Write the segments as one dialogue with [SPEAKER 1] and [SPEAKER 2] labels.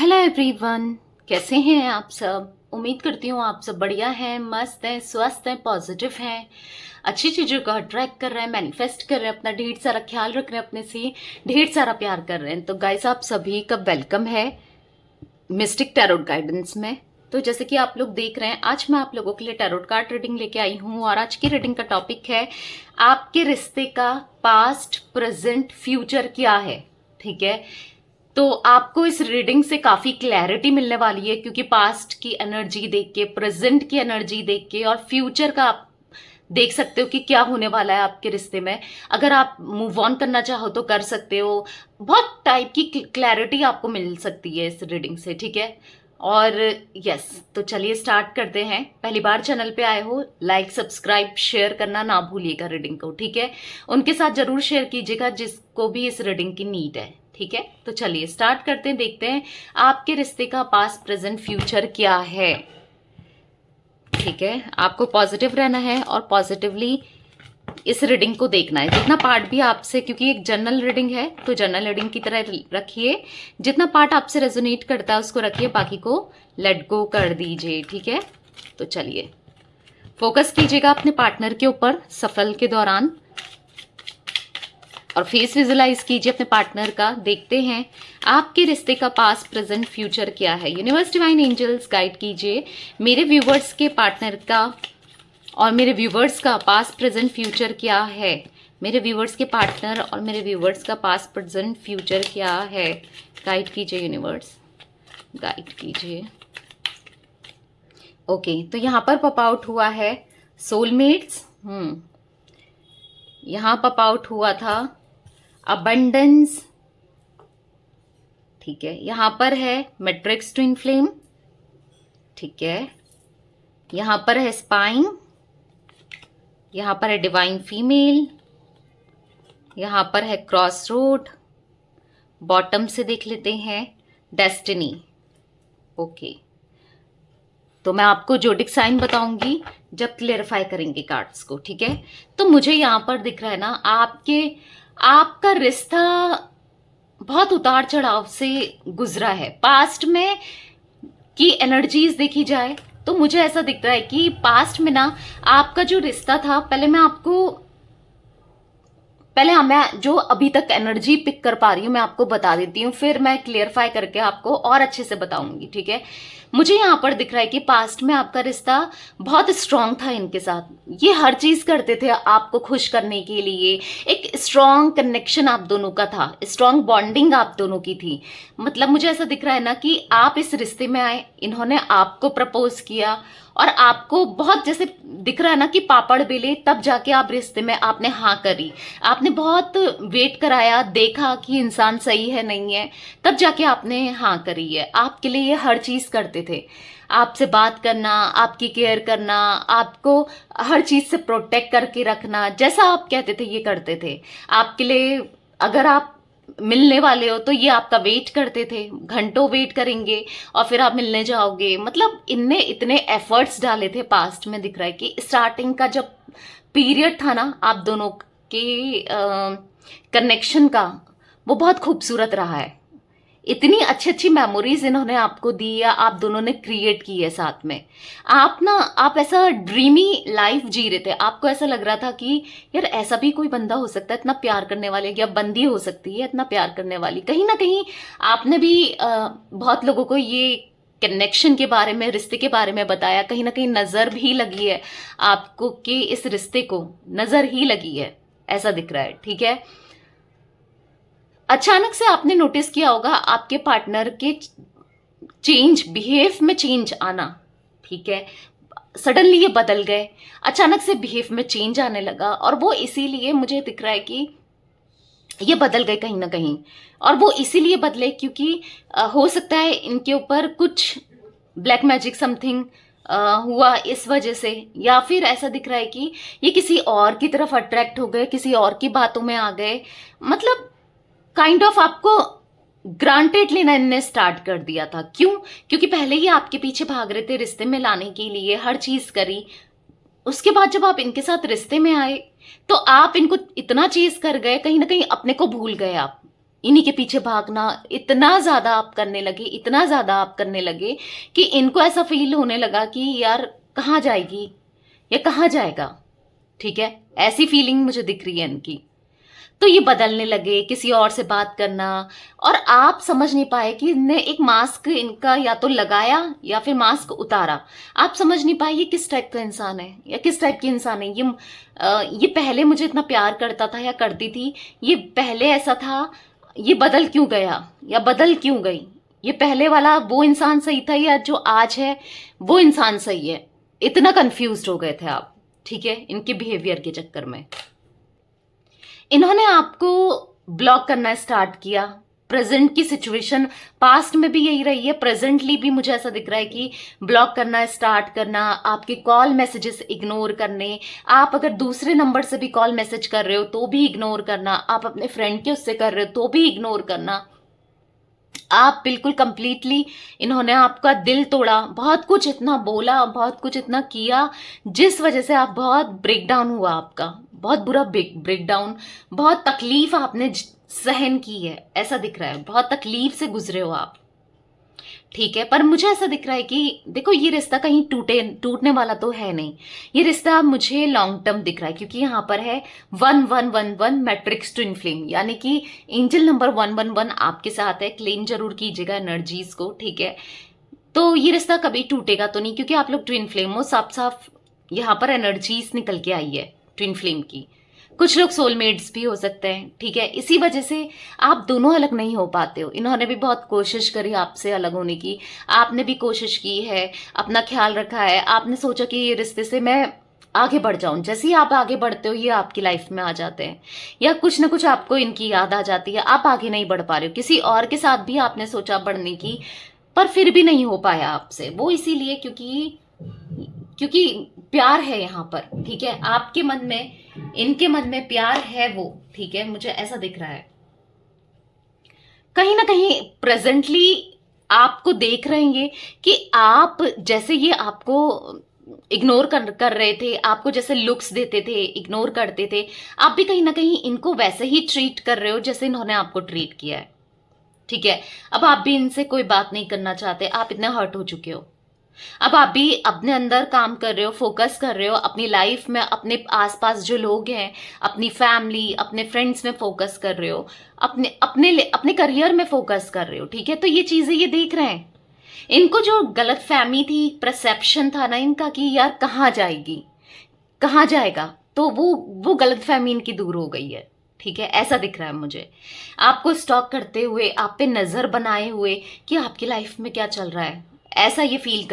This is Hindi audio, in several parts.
[SPEAKER 1] हेलो एवरीवन, कैसे हैं आप सब। उम्मीद करती हूँ आप सब बढ़िया हैं, मस्त हैं, स्वस्थ हैं, पॉजिटिव हैं, अच्छी चीज़ों को अट्रैक्ट कर रहे हैं, मैनिफेस्ट कर रहे हैं, अपना ढेर सारा ख्याल रख रहे हैं, अपने से ढेर सारा प्यार कर रहे हैं। तो गाइस, आप सभी का वेलकम है मिस्टिक टैरोट गाइडेंस में। तो जैसे कि आप लोग देख रहे हैं, आज मैं आप लोगों के लिए टैरोट कार्ड रीडिंग लेके आई हूँ और आज की रीडिंग का टॉपिक है आपके रिश्ते का पास्ट, प्रेजेंट, फ्यूचर क्या है। ठीक है, तो आपको इस रीडिंग से काफी क्लैरिटी मिलने वाली है, क्योंकि पास्ट की एनर्जी देख के, प्रेजेंट की एनर्जी देख के और फ्यूचर का आप देख सकते हो कि क्या होने वाला है आपके रिश्ते में। अगर आप मूव ऑन करना चाहो तो कर सकते हो। बहुत टाइप की क्लैरिटी आपको मिल सकती है इस रीडिंग से। ठीक है, और यस, तो चलिए स्टार्ट करते हैं। पहली बार चैनल पे आए हो, लाइक, सब्सक्राइब, शेयर करना ना भूलिएगा रीडिंग को। ठीक है, उनके साथ जरूर शेयर कीजिएगा जिसको भी इस रीडिंग की नीड है। ठीक है, तो चलिए स्टार्ट करते हैं, देखते हैं आपके रिश्ते का पास्ट, प्रेजेंट, फ्यूचर क्या है। ठीक है, आपको पॉजिटिव रहना है और पॉजिटिवली इस रीडिंग को देखना है। जितना पार्ट भी आपसे, क्योंकि एक जनरल रीडिंग है तो जनरल रीडिंग की तरह रखिए। जितना पार्ट आपसे रेजोनेट करता है उसको रखिए, बाकी को लेट गो कर दीजिए। ठीक है, तो चलिए फोकस कीजिएगा अपने पार्टनर के ऊपर सफल के दौरान और फेस विजुलाइज कीजिए अपने पार्टनर का। देखते हैं आपके रिश्ते का पास्ट, प्रेजेंट, फ्यूचर क्या है। यूनिवर्स, डिवाइन एंजल्स गाइड कीजिए मेरे व्यूवर्स के पार्टनर का और मेरे व्यूवर्स का पास्ट, प्रेजेंट, फ्यूचर क्या है। मेरे व्यूवर्स के पार्टनर और मेरे व्यूवर्स का पास्ट, प्रेजेंट, फ्यूचर क्या है। गाइड कीजिए यूनिवर्स, गाइड कीजिए। ओके, तो यहाँ पर पॉप आउट हुआ है सोलमेट्स। यहाँ पॉप आउट हुआ था अबंडेंस। ठीक है, यहाँ पर है मैट्रिक्स ट्विन फ्लेम। ठीक है, यहाँ पर है स्पाइन, यहाँ पर है डिवाइन फीमेल, यहाँ पर है क्रॉस रोड। बॉटम से देख लेते हैं डेस्टिनी। ओके, तो मैं आपको जोडिक साइन बताऊंगी जब क्लेरिफाई करेंगे कार्ड्स को। ठीक है, तो मुझे यहाँ पर दिख रहा है ना, आपका रिश्ता बहुत उतार चढ़ाव से गुजरा है। पास्ट में की एनर्जीज देखी जाए तो मुझे ऐसा दिख रहा है कि पास्ट में ना आपका जो रिश्ता था, मैं जो अभी तक एनर्जी पिक कर पा रही हूँ मैं आपको बता देती हूँ, फिर मैं क्लियरफाई करके आपको और अच्छे से बताऊंगी। ठीक है, मुझे यहाँ पर दिख रहा है कि पास्ट में आपका रिश्ता बहुत स्ट्रांग था इनके साथ। ये हर चीज करते थे आपको खुश करने के लिए। एक स्ट्रांग कनेक्शन आप दोनों का था, स्ट्रांग बॉन्डिंग आप दोनों की थी। मतलब मुझे ऐसा दिख रहा है ना कि आप इस रिश्ते में आए, इन्होंने आपको प्रपोज किया और आपको बहुत जैसे दिख रहा है ना कि पापड़ बेले, तब जाके आप रिश्ते में आपने हाँ करी। आपने बहुत वेट कराया, देखा कि इंसान सही है नहीं है, तब जाके आपने हाँ करी है। आपके लिए ये हर चीज करते थे, आपसे बात करना, आपकी केयर करना, आपको हर चीज से प्रोटेक्ट करके रखना, जैसा आप कहते थे ये करते थे आपके लिए। अगर आप मिलने वाले हो तो ये आपका वेट करते थे, घंटों वेट करेंगे और फिर आप मिलने जाओगे। मतलब इनने इतने एफर्ट्स डाले थे। पास्ट में दिख रहा है कि स्टार्टिंग का जब पीरियड था ना आप दोनों के कनेक्शन का, वो बहुत खूबसूरत रहा है। इतनी अच्छी अच्छी मेमोरीज इन्होंने आपको दी या आप दोनों ने क्रिएट की है साथ में। आप ऐसा ड्रीमी लाइफ जी रहे थे। आपको ऐसा लग रहा था कि यार ऐसा भी कोई बंदा हो सकता है इतना प्यार करने वाले, या बंदी हो सकती है इतना प्यार करने वाली। कहीं ना कहीं आपने भी बहुत लोगों को ये कनेक्शन के बारे में, रिश्ते के बारे में बताया। कहीं ना कहीं नजर भी लगी है आपको कि इस रिश्ते को नजर ही लगी है, ऐसा दिख रहा है। ठीक है, अचानक से आपने नोटिस किया होगा आपके पार्टनर के चेंज, बिहेव में चेंज आना। ठीक है, सडनली ये बदल गए, अचानक से बिहेव में चेंज आने लगा और वो इसीलिए मुझे दिख रहा है कि ये बदल गए कहीं ना कहीं। और वो इसीलिए बदले क्योंकि हो सकता है इनके ऊपर कुछ ब्लैक मैजिक समथिंग हुआ इस वजह से, या फिर ऐसा दिख रहा है कि ये किसी और की तरफ अट्रैक्ट हो गए, किसी और की बातों में आ गए। मतलब काइंड ऑफ आपको ग्रांटेड लेना इनने स्टार्ट कर दिया था। क्यों? क्योंकि पहले ही आपके पीछे भाग रहे थे रिश्ते में लाने के लिए, हर चीज करी। उसके बाद जब आप इनके साथ रिश्ते में आए तो आप इनको इतना चीज कर गए, कहीं ना कहीं अपने को भूल गए आप। इन्हीं के पीछे भागना इतना ज़्यादा आप करने लगे, इतना ज़्यादा आप करने लगे कि इनको ऐसा फील होने लगा कि यार कहाँ जाएगी या कहाँ जाएगा, ठीक है, ऐसी फीलिंग मुझे दिख रही है इनकी। तो ये बदलने लगे, किसी और से बात करना, और आप समझ नहीं पाए कि इनने एक मास्क इनका या तो लगाया या फिर मास्क उतारा। आप समझ नहीं पाए ये किस टाइप का इंसान है या किस टाइप की इंसान है। ये पहले मुझे इतना प्यार करता था या करती थी, ये पहले ऐसा था, ये बदल क्यों गया या बदल क्यों गई। ये पहले वाला वो इंसान सही था या जो आज है वो इंसान सही है। इतना कंफ्यूज्ड हो गए थे आप, ठीक है, इनके बिहेवियर के चक्कर में। इन्होंने आपको ब्लॉक करना स्टार्ट किया। प्रेजेंट की सिचुएशन, पास्ट में भी यही रही है, प्रेजेंटली भी मुझे ऐसा दिख रहा है कि ब्लॉक करना स्टार्ट करना, आपके कॉल मैसेजेस इग्नोर करने, आप अगर दूसरे नंबर से भी कॉल मैसेज कर रहे हो तो भी इग्नोर करना, आप अपने फ्रेंड के उससे कर रहे हो तो भी इग्नोर करना। आप बिल्कुल कंप्लीटली, इन्होंने आपका दिल तोड़ा, बहुत कुछ इतना बोला, बहुत कुछ इतना किया, जिस वजह से आप बहुत ब्रेकडाउन हुआ आपका, बहुत बुरा ब्रेकडाउन, बहुत तकलीफ आपने सहन की है, ऐसा दिख रहा है, बहुत तकलीफ से गुजरे हो आप, ठीक है। पर मुझे ऐसा दिख रहा है कि देखो ये रिश्ता कहीं टूटने वाला तो है नहीं, ये रिश्ता मुझे लॉन्ग टर्म दिख रहा है, क्योंकि यहाँ पर है 1111 मैट्रिक्स ट्विन फ्लेम, यानी कि एंजल नंबर 111 आपके साथ है। क्लेम जरूर कीजिएगा एनर्जीज को, ठीक है। तो ये रिश्ता कभी टूटेगा तो नहीं, क्योंकि आप लोग ट्विन फ्लेम हो, साफ साफ यहाँ पर एनर्जीज निकल के आई है ट्विन फ्लेम की। कुछ लोग सोलमेट्स भी हो सकते हैं, ठीक है। इसी वजह से आप दोनों अलग नहीं हो पाते हो। इन्होंने भी बहुत कोशिश करी आपसे अलग होने की, आपने भी कोशिश की है, अपना ख्याल रखा है, आपने सोचा कि ये रिश्ते से मैं आगे बढ़ जाऊं। जैसे ही आप आगे बढ़ते हो ये आपकी लाइफ में आ जाते हैं, या कुछ ना कुछ आपको इनकी याद आ जाती है, आप आगे नहीं बढ़ पा रहे हो। किसी और के साथ भी आपने सोचा बढ़ने की, पर फिर भी नहीं हो पाया आपसे। वो इसीलिए क्योंकि क्योंकि प्यार है यहाँ पर, ठीक है, आपके मन में, इनके मन में प्यार है वो, ठीक है, मुझे ऐसा दिख रहा है। कहीं ना कहीं प्रेजेंटली आपको देख रहे हैं ये कि आप जैसे ये आपको इग्नोर कर रहे थे, आपको जैसे लुक्स देते थे, इग्नोर करते थे, आप भी कहीं ना कहीं इनको वैसे ही ट्रीट कर रहे हो जैसे इन्होंने आपको ट्रीट किया है, ठीक है। अब आप भी इनसे कोई बात नहीं करना चाहते, आप इतने हर्ट हो चुके हो। अब आप भी अपने अंदर काम कर रहे हो, फोकस कर रहे हो अपनी लाइफ में, अपने आसपास जो लोग हैं, अपनी फैमिली, अपने फ्रेंड्स में फोकस कर रहे हो, अपने करियर में फोकस कर रहे हो, ठीक है। तो ये चीजें ये देख रहे हैं। इनको जो गलत फहमी थी, परसेप्शन था ना इनका कि यार कहाँ जाएगी, कहाँ जाएगा, तो वो गलत फहमी इनकी दूर हो गई है, ठीक है, ऐसा दिख रहा है मुझे। आपको स्टॉक करते हुए, आप पे नजर बनाए हुए कि आपकी लाइफ में क्या चल रहा है, ऐसा ये फील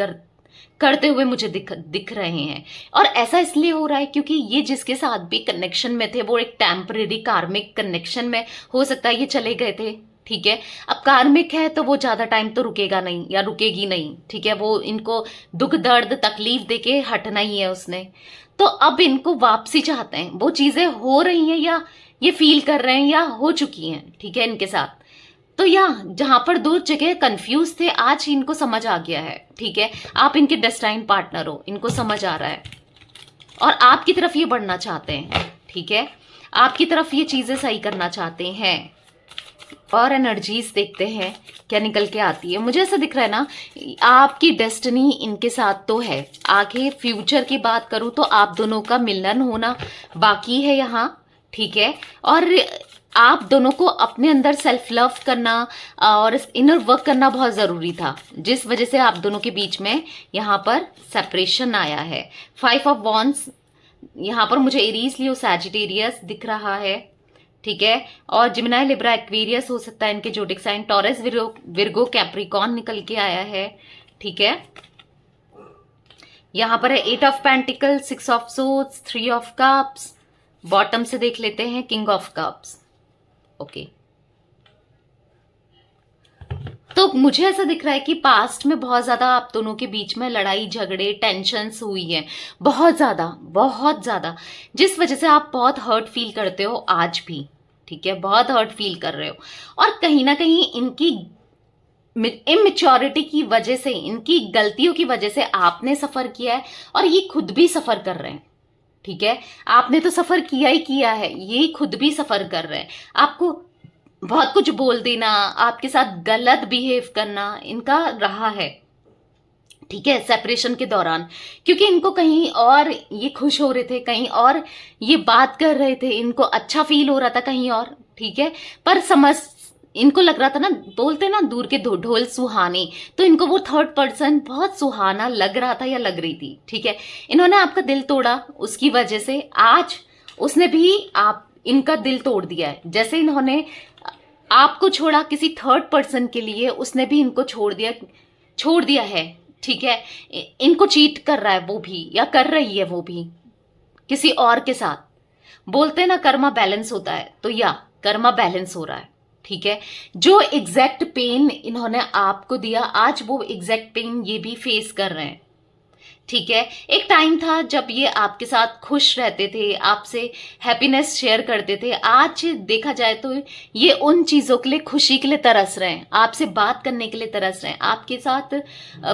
[SPEAKER 1] करते हुए मुझे दिख रहे हैं। और ऐसा इसलिए हो रहा है क्योंकि ये जिसके साथ भी कनेक्शन में थे वो एक टेम्परेरी कार्मिक कनेक्शन में, हो सकता है ये चले गए थे, ठीक है। अब कार्मिक है तो वो ज्यादा टाइम तो रुकेगा नहीं या रुकेगी नहीं, ठीक है, वो इनको दुख दर्द तकलीफ देके हटना ही है उसने। तो अब इनको वापसी चाहते हैं, वो चीजें हो रही हैं या ये फील कर रहे हैं या हो चुकी हैं, ठीक है, इनके साथ। तो या जहां पर दो जगह कंफ्यूज थे, आज इनको समझ आ गया है, ठीक है। आप इनके डेस्टाइन पार्टनर हो, इनको समझ आ रहा है और आपकी तरफ ये बढ़ना चाहते हैं, ठीक है, आपकी तरफ ये चीजें सही करना चाहते हैं। और एनर्जीज देखते हैं क्या निकल के आती है। मुझे ऐसा दिख रहा है ना, आपकी डेस्टिनी इनके साथ तो है। आगे फ्यूचर की बात करूं तो आप दोनों का मिलन होना बाकी है यहाँ, ठीक है। और आप दोनों को अपने अंदर सेल्फ लव करना और इनर वर्क करना बहुत ज़रूरी था, जिस वजह से आप दोनों के बीच में यहाँ पर सेपरेशन आया है। 5 ऑफ वॉन्ड्स यहाँ पर मुझे एरीज लियो सैजिटेरियस दिख रहा है, ठीक है। और जिमिनाई लिब्रा एक्वेरियस हो सकता है इनके zodiac sign, Taurus Virgo Capricorn निकल के आया है, ठीक है। यहाँ पर है 8 of pentacle, 6 of swords, 3 of cups. Bottom से देख लेते हैं किंग ऑफ कप्स, ओके। तो मुझे ऐसा दिख रहा है कि पास्ट में बहुत ज्यादा आप दोनों के बीच में लड़ाई झगड़े टेंशन्स हुई है, बहुत ज्यादा, जिस वजह से आप बहुत हर्ट फील करते हो आज भी, ठीक है, बहुत हर्ट फील कर रहे हो। और कहीं ना कहीं इनकी इमेच्योरिटी की वजह से, इनकी गलतियों की वजह से आपने सफर किया है और ये खुद भी सफर कर रहे हैं, ठीक है। आपने तो सफर किया ही किया है, ये खुद भी सफर कर रहे हैं। आपको बहुत कुछ बोल देना, आपके साथ गलत बिहेव करना इनका रहा है, ठीक है, सेपरेशन के दौरान। क्योंकि इनको कहीं और ये खुश हो रहे थे, कहीं और ये बात कर रहे थे, इनको अच्छा फील हो रहा था कहीं और, ठीक है। पर समझ इनको लग रहा था ना, बोलते ना दूर के ढोल सुहाने, तो इनको वो थर्ड पर्सन बहुत सुहाना लग रहा था या लग रही थी, ठीक है। इन्होंने आपका दिल तोड़ा, उसकी वजह से आज उसने भी आप इनका दिल तोड़ दिया है। जैसे इन्होंने आपको छोड़ा किसी थर्ड पर्सन के लिए, उसने भी इनको छोड़ दिया है, ठीक है। इनको चीट कर रहा है वो भी, या कर रही है वो भी किसी और के साथ। बोलते हैं ना कर्मा बैलेंस होता है, तो या कर्मा बैलेंस हो रहा है, ठीक है। जो एग्जैक्ट पेन इन्होंने आपको दिया, आज वो एग्जैक्ट पेन ये भी फेस कर रहे हैं, ठीक है। एक टाइम था जब ये आपके साथ खुश रहते थे, आपसे हैप्पीनेस शेयर करते थे। आज देखा जाए तो ये उन चीज़ों के लिए, खुशी के लिए तरस रहे हैं, आपसे बात करने के लिए तरस रहे हैं, आपके साथ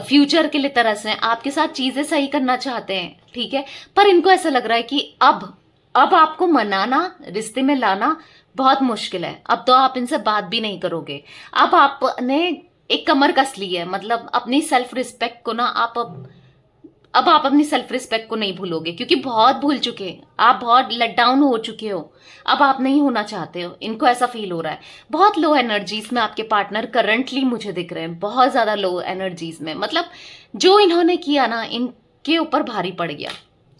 [SPEAKER 1] फ्यूचर के लिए तरस रहे हैं, आपके साथ चीज़ें सही करना चाहते हैं, ठीक है। पर इनको ऐसा लग रहा है कि अब आपको मनाना, रिश्ते में लाना बहुत मुश्किल है। अब तो आप इनसे बात भी नहीं करोगे। अब आपने एक कमर कस ली है, मतलब अपनी सेल्फ रिस्पेक्ट को ना अब आप अपनी सेल्फ रिस्पेक्ट को नहीं भूलोगे, क्योंकि बहुत भूल चुके हैं आप, बहुत लेट डाउन हो चुके हो। अब आप नहीं होना चाहते हो, इनको ऐसा फील हो रहा है। बहुत लो एनर्जीज में आपके पार्टनर करंटली मुझे दिख रहे हैं, बहुत ज्यादा लो एनर्जीज में। मतलब जो इन्होंने किया ना, इनके ऊपर भारी पड़ गया,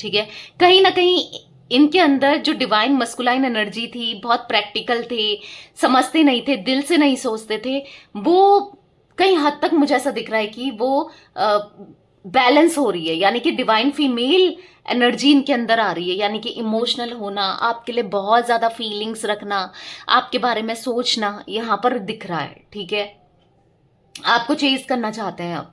[SPEAKER 1] ठीक है। कहीं ना कहीं इनके अंदर जो डिवाइन मस्कुलाइन एनर्जी थी, बहुत प्रैक्टिकल थे, समझते नहीं थे, दिल से नहीं सोचते थे, वो कहीं हद तक मुझे ऐसा दिख रहा है कि वो बैलेंस हो रही है। यानी कि डिवाइन फीमेल एनर्जी इनके अंदर आ रही है, यानी कि इमोशनल होना, आपके लिए बहुत ज्यादा फीलिंग्स रखना, आपके बारे में सोचना यहां पर दिख रहा है, ठीक है। आपको चेज करना चाहते हैं। अब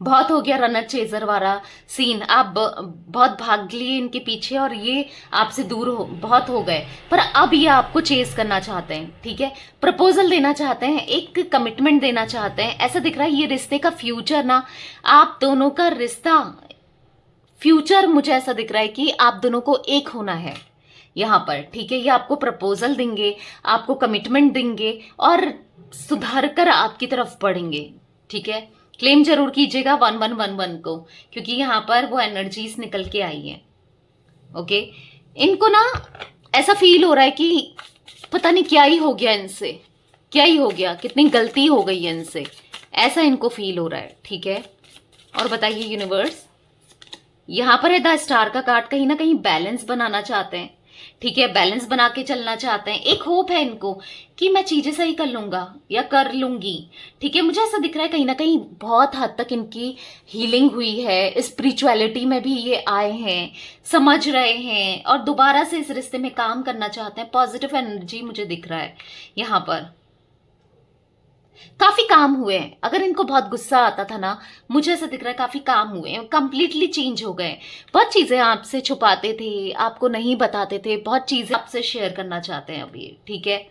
[SPEAKER 1] बहुत हो गया रनर चेजर वाला सीन, आप बहुत भाग लिए इनके पीछे और ये आपसे दूर बहुत हो गए, पर अब ये आपको चेज करना चाहते हैं, ठीक है। प्रपोजल देना चाहते हैं, एक कमिटमेंट देना चाहते हैं। ऐसा दिख रहा है ये रिश्ते का फ्यूचर ना, आप दोनों का रिश्ता फ्यूचर, मुझे ऐसा दिख रहा है कि आप दोनों को एक होना है यहाँ पर, ठीक है। ये आपको प्रपोजल देंगे, आपको कमिटमेंट देंगे और सुधर कर आपकी तरफ बढ़ेंगे, ठीक है। क्लेम जरूर कीजिएगा 1111 को, क्योंकि यहाँ पर वो एनर्जीज निकल के आई हैं, ओके। इनको ना ऐसा फील हो रहा है कि पता नहीं क्या ही हो गया इनसे, क्या ही हो गया, कितनी गलती हो गई है इनसे, ऐसा इनको फील हो रहा है, ठीक है। और बताइए यूनिवर्स, यहाँ पर है द स्टार का कार्ड, कहीं ना कहीं बैलेंस बनाना चाहते हैं, ठीक है। बैलेंस बना के चलना चाहते हैं। एक होप है इनको कि मैं चीजें सही कर लूंगा या कर लूंगी, ठीक है। मुझे ऐसा दिख रहा है कहीं ना कहीं बहुत हद तक इनकी हीलिंग हुई है, स्पिरिचुअलिटी में भी ये आए हैं, समझ रहे हैं और दोबारा से इस रिश्ते में काम करना चाहते हैं। पॉजिटिव एनर्जी मुझे दिख रहा है यहाँ पर। काफी काम हुए हैं। अगर इनको बहुत गुस्सा आता था ना, मुझे ऐसा दिख रहा है काफी काम हुए हैं, कंप्लीटली चेंज हो गए। बहुत चीजें आपसे छुपाते थे, आपको नहीं बताते थे, बहुत चीजें आपसे शेयर करना चाहते हैं अभी, ठीक है।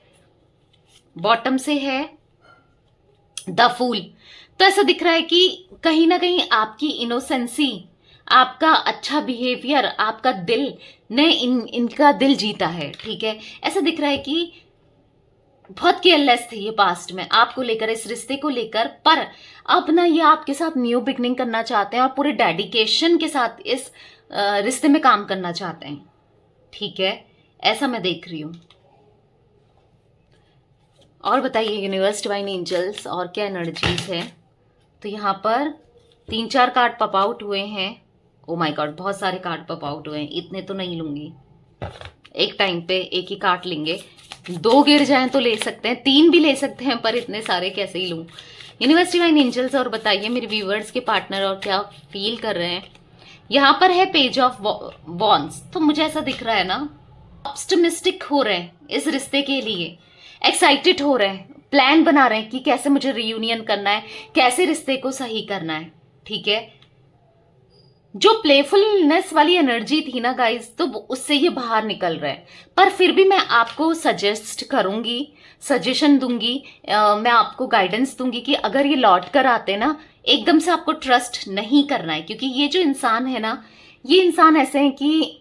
[SPEAKER 1] बॉटम से है द फूल, तो ऐसा दिख रहा है कि कहीं ना कहीं आपकी इनोसेंसी, आपका अच्छा बिहेवियर, आपका दिल ने इनका दिल जीता है, ठीक है। ऐसा दिख रहा है कि बहुत केयरलेस थे ये पास्ट में आपको लेकर, इस रिश्ते को लेकर, पर अब ना ये आपके साथ न्यू बिगनिंग करना चाहते हैं और पूरे डेडिकेशन के साथ इस रिश्ते में काम करना चाहते हैं, ठीक है। ऐसा मैं देख रही हूं। और बताइए यूनिवर्स, डिवाइन एंजल्स, और क्या एनर्जीज है। तो यहाँ पर 3-4 कार्ड पॉप आउट हुए हैं। ओ माय गॉड, बहुत सारे कार्ड पॉप आउट हुए हैं, इतने तो नहीं लूंगी, एक टाइम पे एक ही कार्ड लेंगे। 2 गिर जाएं तो ले सकते हैं, 3 भी ले सकते हैं, पर इतने सारे कैसे ही लूं। यूनिवर्स, डिवाइन एंजल्स, और बताइए मेरे व्यूवर्स के पार्टनर और क्या फील कर रहे हैं। यहाँ पर है पेज ऑफ वॉन्ड्स, तो मुझे ऐसा दिख रहा है ना, ऑप्टिमिस्टिक हो रहे हैं इस रिश्ते के लिए, एक्साइटेड हो रहे हैं, प्लान बना रहे हैं कि कैसे मुझे रियूनियन करना है, कैसे रिश्ते को सही करना है, ठीक है। जो प्लेफुलनेस वाली एनर्जी थी ना गाइस, तो उससे ये बाहर निकल रहा है। पर फिर भी मैं आपको सजेस्ट करूंगी, सजेशन दूंगी, मैं आपको गाइडेंस दूंगी कि अगर ये लौट कर आते ना, एकदम से आपको ट्रस्ट नहीं करना है, क्योंकि ये जो इंसान है ना, ये इंसान ऐसे हैं कि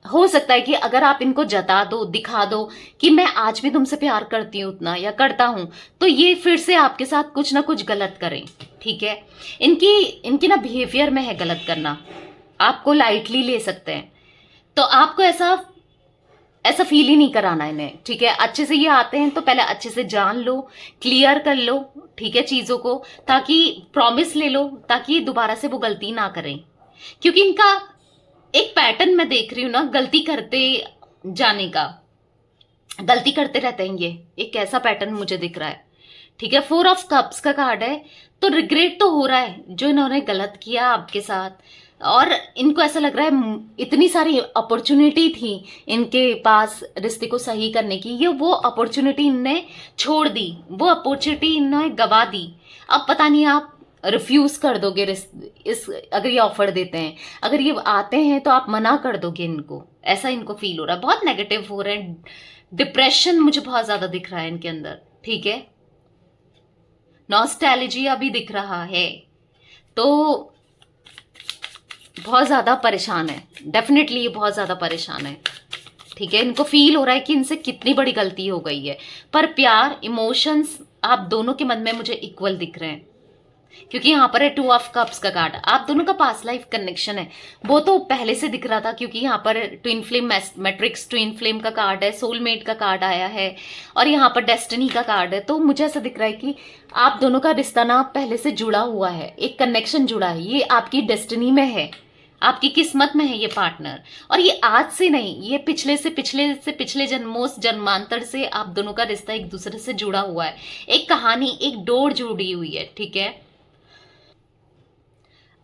[SPEAKER 1] हो सकता है कि अगर आप इनको जता दो, दिखा दो कि मैं आज भी तुमसे प्यार करती हूं उतना या करता हूं, तो ये फिर से आपके साथ कुछ ना कुछ गलत करें। ठीक है, इनकी इनकी ना बिहेवियर में है गलत करना, आपको लाइटली ले सकते हैं। तो आपको ऐसा ऐसा फील ही नहीं कराना इन्हें। ठीक है, अच्छे से ये आते हैं तो पहले अच्छे से जान लो, क्लियर कर लो, ठीक है, चीजों को, ताकि प्रॉमिस ले लो, ताकि दोबारा से वो गलती ना करें। क्योंकि इनका एक पैटर्न मैं देख रही हूं ना, गलती करते जाने का, गलती करते रहते हैं ये, एक ऐसा पैटर्न मुझे दिख रहा है। ठीक है, 4 ऑफ कप्स का कार्ड है, तो रिग्रेट तो हो रहा है जो इन्होंने गलत किया आपके साथ, और इनको ऐसा लग रहा है इतनी सारी अपॉर्चुनिटी थी इनके पास रिश्ते को सही करने की, ये वो अपॉर्चुनिटी इनने छोड़ दी, वो अपॉर्चुनिटी इन्होंने गवा दी। अब पता नहीं आप रिफ्यूज कर दोगे इस अगर ये ऑफर देते हैं, अगर ये आते हैं तो आप मना कर दोगे इनको, ऐसा इनको फील हो रहा है। बहुत नेगेटिव हो रहे हैं, डिप्रेशन मुझे बहुत ज्यादा दिख रहा है इनके अंदर। ठीक है, नॉस्टैल्जिया भी दिख रहा है, तो बहुत ज्यादा परेशान है, डेफिनेटली ये बहुत ज्यादा परेशान है। ठीक है, इनको फील हो रहा है कि इनसे कितनी बड़ी गलती हो गई है, पर प्यार, इमोशंस आप दोनों के मन में मुझे इक्वल दिख रहे हैं। क्योंकि यहाँ पर है 2 ऑफ कप्स का कार्ड, आप दोनों का पास्ट लाइफ कनेक्शन है, वो तो पहले से दिख रहा था, क्योंकि यहाँ पर twin flame matrix twin flame का कार्ड है, सोलमेट का कार्ड आया है, और यहाँ पर डेस्टिनी का कार्ड है। तो मुझे ऐसा दिख रहा है कि आप दोनों का रिश्ता ना पहले से जुड़ा हुआ है, एक कनेक्शन जुड़ा है, ये आपकी डेस्टिनी में है, आपकी किस्मत में है ये पार्टनर। और ये आज से नहीं, ये पिछले जन्मों जन्मांतर से आप दोनों का रिश्ता एक दूसरे से जुड़ा हुआ है, एक कहानी, एक डोर जुड़ी हुई है। ठीक है,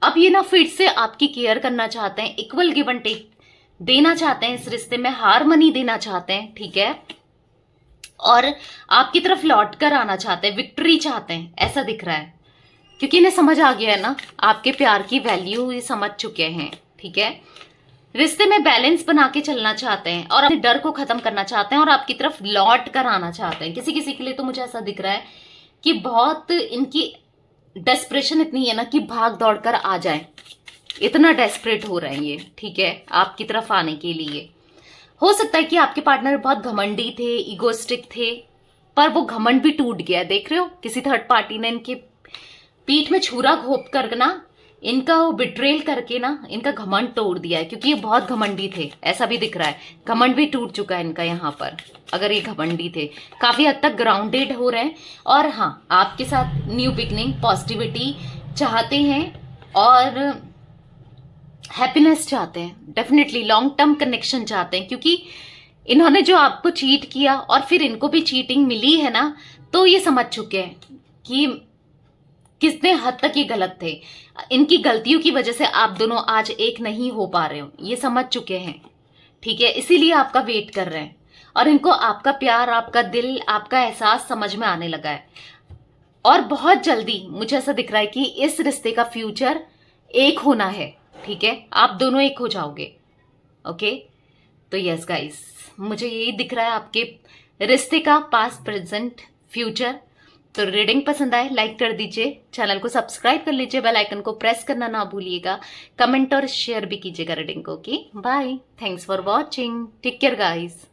[SPEAKER 1] अब ये ना फिर से आपकी केयर करना चाहते हैं, इक्वल गिव एंड टेक देना चाहते हैं, इस रिश्ते में हार्मनी देना चाहते हैं। ठीक है, और आपकी तरफ लौट कर आना चाहते हैं, विक्ट्री चाहते हैं, ऐसा दिख रहा है। क्योंकि इन्हें समझ आ गया है ना आपके प्यार की वैल्यू, ये समझ चुके हैं। ठीक है, रिश्ते में बैलेंस बना के चलना चाहते हैं, और अपने डर को खत्म करना चाहते हैं, और आपकी तरफ लौट कर आना चाहते हैं। किसी किसी के लिए तो मुझे ऐसा दिख रहा है कि बहुत इनकी डेस्परेशन इतनी है ना कि भाग दौड़ कर आ जाए, इतना डेस्परेट हो रहे हैं ये। ठीक है, आपकी तरफ आने के लिए। हो सकता है कि आपके पार्टनर बहुत घमंडी थे, इगोस्टिक थे, पर वो घमंड भी टूट गया। देख रहे हो, किसी थर्ड पार्टी ने इनके पीठ में छुरा घोप कर ना, इनका वो बिट्रेल करके ना इनका घमंड तोड़ दिया है, क्योंकि ये बहुत घमंडी थे, ऐसा भी दिख रहा है। घमंड भी टूट चुका है इनका यहाँ पर, अगर ये घमंडी थे। काफी हद तक ग्राउंडेड हो रहे हैं, और हाँ, आपके साथ न्यू बिगनिंग, पॉजिटिविटी चाहते हैं, और हैप्पीनेस चाहते हैं, डेफिनेटली लॉन्ग टर्म कनेक्शन चाहते हैं। क्योंकि इन्होंने जो आपको चीट किया और फिर इनको भी चीटिंग मिली है ना, तो ये समझ चुके हैं कि कितने हद तक ये गलत थे। इनकी गलतियों की वजह से आप दोनों आज एक नहीं हो पा रहे हो, ये समझ चुके हैं। ठीक है, इसीलिए आपका वेट कर रहे हैं, और इनको आपका प्यार, आपका दिल, आपका एहसास समझ में आने लगा है। और बहुत जल्दी मुझे ऐसा दिख रहा है कि इस रिश्ते का फ्यूचर एक होना है। ठीक है, आप दोनों एक हो जाओगे। ओके, तो यस गाइस, मुझे यही दिख रहा है आपके रिश्ते का पास्ट, प्रेजेंट, फ्यूचर। तो रीडिंग पसंद आए लाइक कर दीजिए, चैनल को सब्सक्राइब कर लीजिए, बेल आइकन को प्रेस करना ना भूलिएगा, कमेंट और शेयर भी कीजिएगा रीडिंग को। Okay, bye, thanks for watching, take care guys.